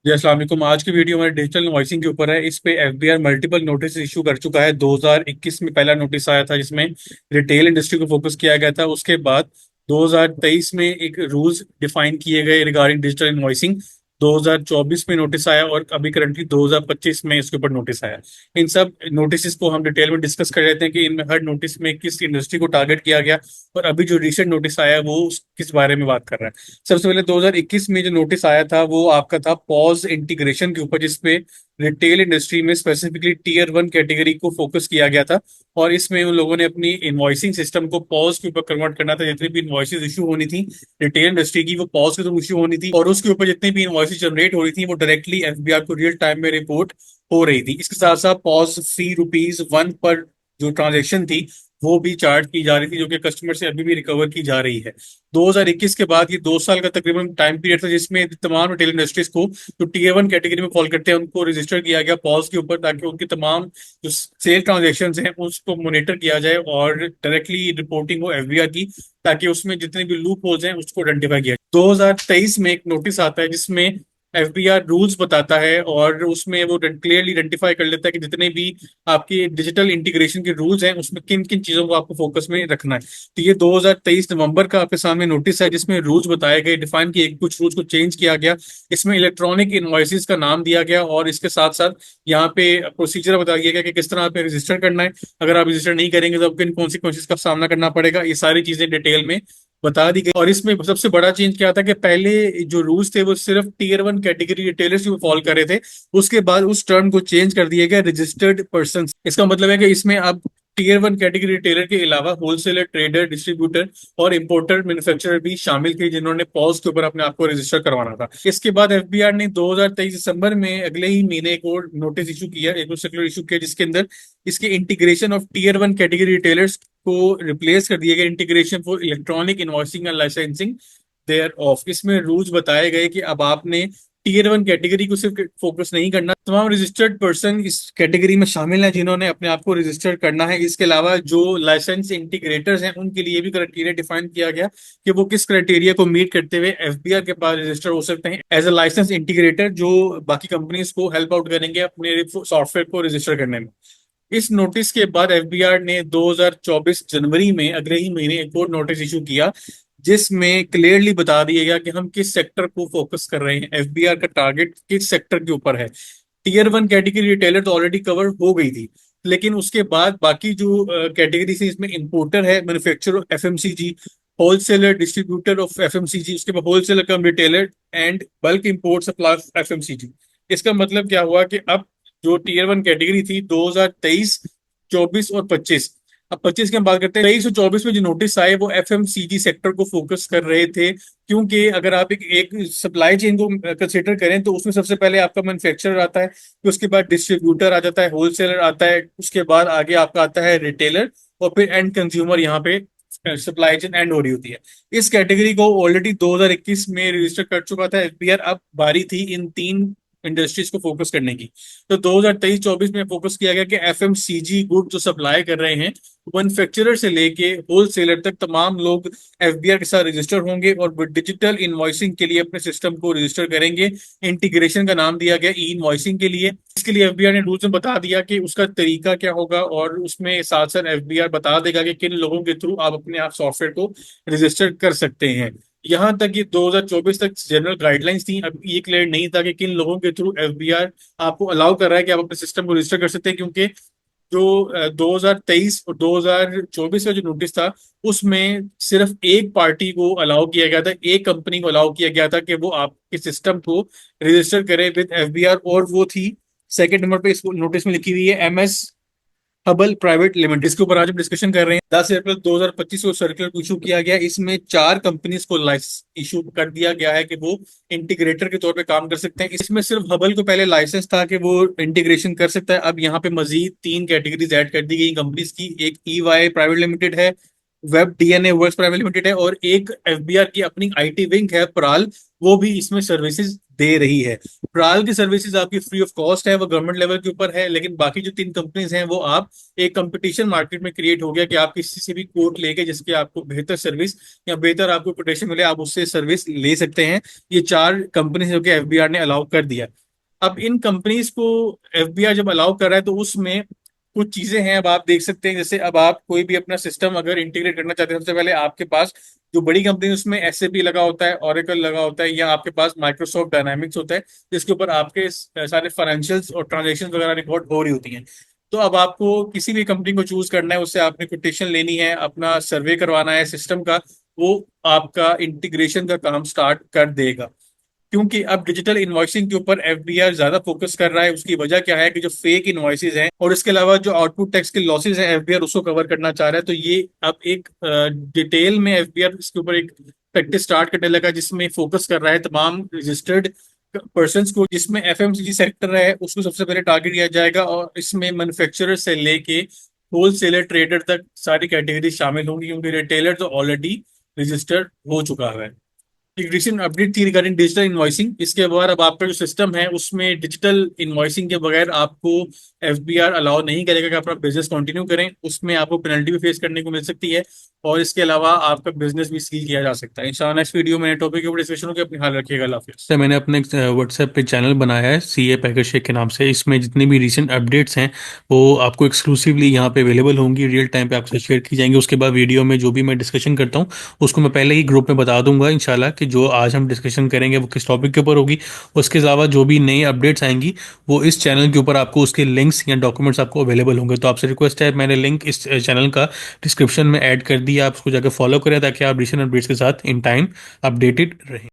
जी अस्सलाम वालेकुम। आज की वीडियो हमारे डिजिटल इनवॉइसिंग के ऊपर है। इस पे एफबीआर मल्टीपल नोटिस इशू कर चुका है। 2021 में पहला नोटिस आया था जिसमें रिटेल इंडस्ट्री को फोकस किया गया था। उसके बाद 2023 में एक रूल्स डिफाइन किए गए रिगार्डिंग डिजिटल इनवॉइसिंग। 2024 में नोटिस आया और अभी करंटली 2025 में इसके ऊपर नोटिस आया। इन सब नोटिस को हम डिटेल में डिस्कस कर लेते हैं कि इनमें हर नोटिस में किस इंडस्ट्री को टारगेट किया गया और अभी जो रिसेंट नोटिस आया है वो किस बारे में बात कर रहा है। सबसे पहले 2021 में जो नोटिस आया था वो आपका था पॉज इंटीग्रेशन के ऊपर, जिसपे रिटेल इंडस्ट्री में स्पेसिफिकली टीयर वन कैटेगरी को फोकस किया गया था। और इसमें उन लोगों ने अपनी इन्वॉइसिंग सिस्टम को पॉज के ऊपर कन्वर्ट करना था। जितनी भी इन्वॉइसेज इशू होनी थी रिटेल इंडस्ट्री की, वो पॉज के थ्रू इशू होनी थी और उसके ऊपर जितनी भी इन्वॉइसेज जनरेट हो रही थी वो डायरेक्टली एफबीआर को रियल टाइम में रिपोर्ट हो रही थी। इसके साथ साथ पॉज फी ₹1 पर जो ट्रांजेक्शन थी वो भी चार्ज की जा रही थी, जो कि कस्टमर से अभी भी रिकवर की जा रही है। 2021 के बाद ये 2 साल का तकरीबन टाइम पीरियड था जिसमें तमाम रिटेल इंडस्ट्रीज को जो टीयर वन कैटेगरी में फॉल करते हैं उनको रजिस्टर किया गया पॉज के ऊपर, ताकि उनकी तमाम जो सेल ट्रांजेक्शन हैं उसको मॉनिटर किया जाए और डायरेक्टली रिपोर्टिंग हो एफबीआर की, ताकि उसमें जितने भी लूप होल्स हैं उसको आइडेंटिफाई किया जाए। 2023 में एक नोटिस आता है जिसमें एफबीआर रूल्स बताता है और उसमें वो क्लियरली आइडेंटिफाई कर लेता है कि जितने भी आपके डिजिटल इंटीग्रेशन के रूल्स हैं उसमें किन किन चीजों को आपको फोकस में रखना है। तो ये 2023 नवंबर का आपके सामने नोटिस है जिसमें रूल्स बताए गए, डिफाइन किए, कुछ रूल्स को चेंज किया गया। इसमें इलेक्ट्रॉनिक इनवॉइसेस का नाम दिया गया और इसके साथ साथ यहाँ पे प्रोसीजर बताया गया कि किस तरह पे रजिस्टर करना है। अगर आप रजिस्टर नहीं करेंगे तो आपको इन कॉन्सिक्वेंसेज का सामना करना पड़ेगा। ये सारी चीजें डिटेल में बता दी गई। और इसमें सबसे बड़ा चेंज क्या था कि पहले जो रूल्स थे वो सिर्फ टीयर वन कैटेगरी रिटेलर्स को फॉलो कर रहे थे। उसके बाद उस टर्म को चेंज कर दिया गया रजिस्टर्ड पर्सन। इसका मतलब है कि इसमें अब टीयर वन कैटेगरी रिटेलर के अलावा होलसेलर, ट्रेडर, डिस्ट्रीब्यूटर और इंपोर्टर, मैन्युफैक्चरर भी शामिल थे जिन्होंने पॉज के ऊपर अपने आप को रजिस्टर करवाना था। इसके बाद एफबीआर ने 2023 दिसंबर में अगले ही महीने एक और नोटिस इशू किया, एक और सर्कुलर इशू किया, जिसके अंदर इसके integration of tier one category retailers को रिप्लेस कर दिया गया integration for electronic invoicing and licensing thereof. इसमें रूल्स बताए गए कि अब आपने टीयर वन कैटेगरी को सिर्फ फोकस नहीं करना, तमाम रजिस्टर्ड पर्सन इस कैटेगरी में शामिल हैं जिन्होंने अपने आप को रजिस्टर करना है। इसके अलावा जो लाइसेंस इंटीग्रेटर्स हैं उनके लिए भी क्राइटेरिया डिफाइन किया गया कि वो किस क्राइटेरिया को मीट करते हुए एफबीआर के पास रजिस्टर हो सकते हैं एज अ लाइसेंस इंटीग्रेटर, जो बाकी कंपनीज को हेल्प आउट करेंगे अपने सॉफ्टवेयर को रजिस्टर करने में। इस नोटिस के बाद एफबीआर ने 2024 जनवरी में अगले ही महीने एक और नोटिस इशू किया जिसमें क्लियरली बता दिया गया कि हम किस सेक्टर को फोकस कर रहे हैं, एफबीआर का टारगेट किस सेक्टर के ऊपर है। टीयर वन कैटेगरी रिटेलर तो ऑलरेडी कवर हो गई थी, लेकिन उसके बाद बाकी जो कैटेगरी है इसमें इंपोर्टर है, manufacturer FMCG, wholesaler, distributor of FMCG, उसके बाद wholesaler come retailer and bulk import supply FMCG. इसका मतलब क्या हुआ कि अब जो टीयर वन कैटेगरी थी 2023, 24 और 25, अब 25 की हम बात करते हैं। 23 और 24 में जो नोटिस आए वो एफएमसीजी सेक्टर को फोकस कर रहे थे, क्योंकि अगर आप एक सप्लाई चेन को कंसिडर करें तो उसमें सबसे पहले आपका मैन्युफैक्चरर आता है, फिर उसके बाद डिस्ट्रीब्यूटर आ जाता है, होलसेलर आता है, उसके बाद आगे आपका आता है रिटेलर और फिर एंड कंज्यूमर। यहाँ पे सप्लाई चेन एंड हो रही होती है। इस कैटेगरी को ऑलरेडी 2021 में रजिस्टर कर चुका था एफबीआर। अब बारी थी इन तीन इंडस्ट्रीज को फोकस करने की। तो 2023-24 में फोकस किया गया कि एफएमसीजी गुड जो सप्लाई कर रहे हैं मैन्युफैक्चरर से लेके होलसेलर तक तमाम लोग एफबीआर के साथ रजिस्टर होंगे और वो डिजिटल इनवॉइसिंग के लिए अपने सिस्टम को रजिस्टर करेंगे। इंटीग्रेशन का नाम दिया गया ई इनवॉइसिंग के लिए। इसके लिए एफबीआर ने रूल्स में बता दिया कि उसका तरीका क्या होगा और उसमें साथ साथ एफबीआर बता देगा कि किन लोगों के थ्रू आप अपने आप सॉफ्टवेयर को रजिस्टर कर सकते हैं। यहाँ तक ये 2024 तक जनरल गाइडलाइंस थी। अब ये क्लियर नहीं था कि किन लोगों के थ्रू एफबीआर आपको अलाउ कर रहा है कि आप अपने सिस्टम को रजिस्टर कर सकते हैं, क्योंकि जो 2023 और 2024 का जो नोटिस था उसमें सिर्फ एक पार्टी को अलाउ किया गया था, एक कंपनी को अलाउ किया गया था कि वो आपके सिस्टम को रजिस्टर करे विद एफबीआर, और वो थी सेकंड नंबर पे इस नोटिस में लिखी हुई है एमएस हबल प्राइवेट लिमिटेड। इसके ऊपर आज हम डिस्कशन कर रहे हैं। 10 अप्रैल 2025 को सर्कुलर इशू किया गया। इसमें चार कंपनीज को लाइसेंस इशू कर दिया गया है कि वो इंटीग्रेटर के तौर पे काम कर सकते हैं। इसमें सिर्फ हबल को पहले लाइसेंस था कि वो इंटीग्रेशन कर सकता है। अब यहाँ पे मजीद तीन कैटेगरीज ऐड कर दी गई कंपनीज की। एक ईवाई प्राइवेट लिमिटेड है, web DNA works private limited है और एक एफबीआर की अपनी आईटी विंग है प्राल, वो भी इसमें सर्विसेज दे रही है। ट्रायल की सर्विसेज आपकी फ्री ऑफ कॉस्ट है, वो गवर्नमेंट लेवल के ऊपर है, लेकिन बाकी जो 3 कंपनीज हैं वो आप एक कंपटीशन मार्केट में क्रिएट हो गया कि आप किसी से भी कोट लेके जिसके आपको बेहतर सर्विस या बेहतर आपको कोटेशन मिले, आप उससे सर्विस ले सकते हैं। ये 4 कंपनी जो कि एफबीआर ने अलाउ कर दिया। अब इन कंपनीज को एफबीआर जब अलाउ कर रहा है तो उसमें कुछ चीजें हैं, अब आप देख सकते हैं। जैसे अब आप कोई भी अपना सिस्टम अगर इंटीग्रेट करना चाहते हैं, सबसे पहले आपके पास जो बड़ी कंपनी है उसमें एसएपी लगा होता है, ओरेकल लगा होता है, या आपके पास माइक्रोसॉफ्ट डायनामिक्स होता है जिसके ऊपर आपके सारे फाइनेंशियल्स और ट्रांजेक्शन वगैरह रिकॉर्ड हो रही होती हैं। तो अब आपको किसी भी कंपनी को चूज करना है, उससे आपने कोटेशन लेनी है, अपना सर्वे करवाना है सिस्टम का, वो आपका इंटीग्रेशन का काम स्टार्ट कर देगा। क्योंकि अब डिजिटल इनवॉइसिंग के ऊपर एफबीआर ज्यादा फोकस कर रहा है। उसकी वजह क्या है कि जो फेक इनवॉइसेज हैं और इसके अलावा जो आउटपुट टैक्स के लॉसेज हैं, एफबीआर उसको कवर करना चाह रहा है। तो ये अब एक डिटेल में एफबीआर इसके ऊपर एक प्रैक्टिस स्टार्ट करने लगा, जिसमें फोकस कर रहा है तमाम रजिस्टर्ड पर्संस को, जिसमें एफएमसीजी सेक्टर है उसको सबसे पहले टारगेट किया जाएगा, और इसमें मैन्युफैक्चरर से लेके होलसेलर ट्रेडर तक सारी कैटेगरी शामिल होंगी, क्योंकि रिटेलर तो ऑलरेडी रजिस्टर्ड हो चुका है। एक रिसेंट अपडेट थी रिगार्डिंग डिजिटल इनवॉइसिंग। इसके बाद अब आपका जो सिस्टम है उसमें डिजिटल इनवॉइसिंग के बगैर आपको एफबीआर अलाउ नहीं करेगा कि आप अपना बिजनेस कंटिन्यू करें। उसमें आपको पेनल्टी भी फेस करने को मिल सकती है, और इसके अलावा आपका बिजनेस भी सील किया जा सकता है। इंशाल्लाह नेक्स्ट वीडियो में टॉपिक के ऊपर डिस्कशन होगी। अपनी ख्याल रखिएगा। अल्लाह हाफिज़। सर, मैंने अपने व्हाट्सएप पे चैनल बनाया है सीए पैकेज शेख के नाम से। इसमें जितनी भी रीसेंट अपडेट्स हैं वो आपको एक्सक्लूसिवली यहाँ पे अवेलेबल होंगी, रियल टाइम पे आपसे शेयर की जाएंगी। उसके बाद वीडियो में जो भी मैं डिस्कशन करता हूँ उसको मैं पहले ही ग्रुप में बता दूंगा इंशाल्लाह कि जो आज हम डिस्कशन करेंगे वो किस टॉपिक के ऊपर होगी। उसके अलावा जो भी नई अपडेट्स आएंगी वो इस चैनल के ऊपर आपको उसके लिंक्स या डॉक्यूमेंट्स आपको अवेलेबल होंगे। तो आपसे रिक्वेस्ट है, मैंने लिंक इस चैनल का डिस्क्रिप्शन में ऐड कर दिया, आप उसको जाकर फॉलो करें ताकि आप रीसेंट अपडेट्स के साथ इन टाइम अपडेटेड रहें।